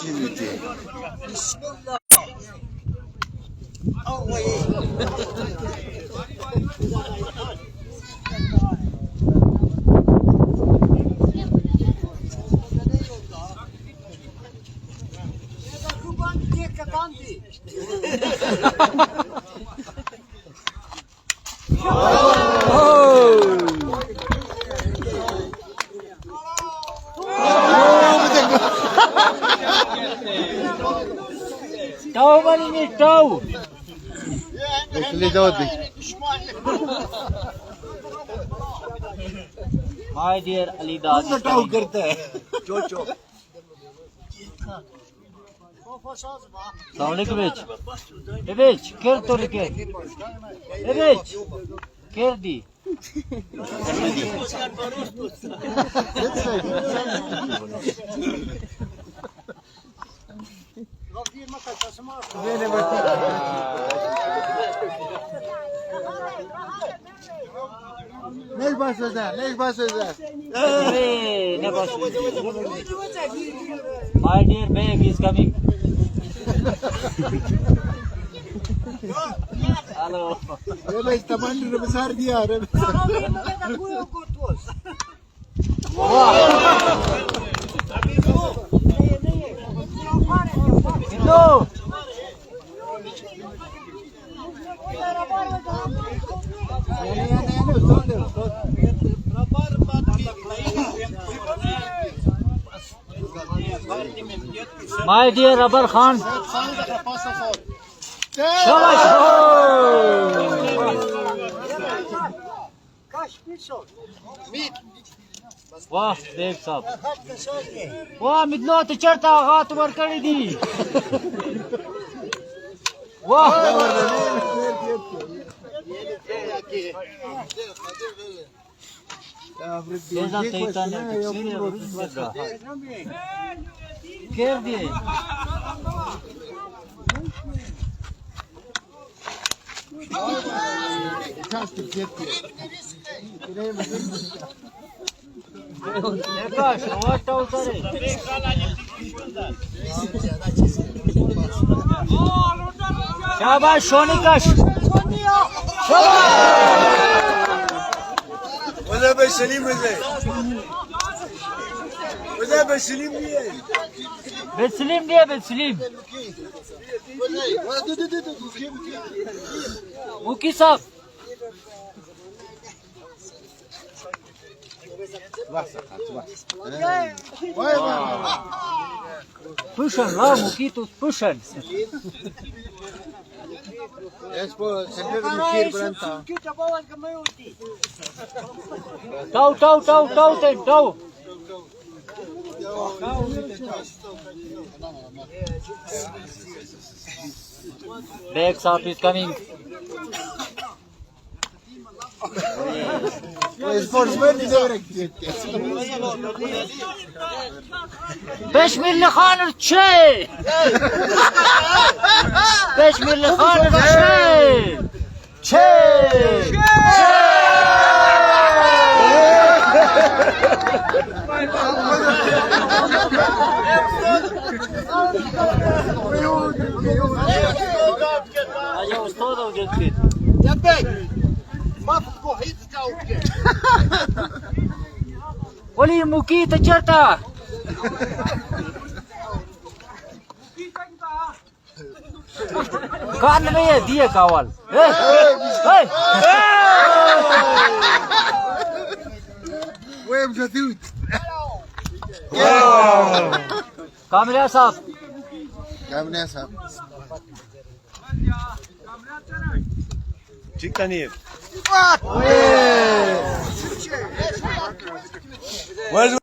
opportunity. Bismillah. Tau malini tau. Actually, Dodi. My dear Ali Dad. Tau करता है. Assalamualaikum Bich. Bich, ker torke. Bich, ker di. Next bus is that. Hey, ne başlıyor. My dear babe is coming. Hello. ये भाई टमाटर besar dia. Hello. My dear Rabar Khan. Shabash. वाह देव साहब वाह मिदलो तो चढ़ता हाथ ऊपर करी दी वाह ऐसा तेता ने केर दिए Nekaş, what outside? Shabash, Shonikash. ولا بسليم ولا ولا بسليم ليه Betselim diye Betselim. Mukisap. Pushan, la Mukitus pushan. Expo center mukir beranta. Tau. Bags up is coming. Sportsman is over. Beşmirli Khanır Çey. Beşmirli Khanır Çey. Çey. Aja ustoda uđeti. Oli Mukita čerta. कान में ये दिए कावल وين جديد कामरिया साहब كامل يا صاحب Чиканир. Where's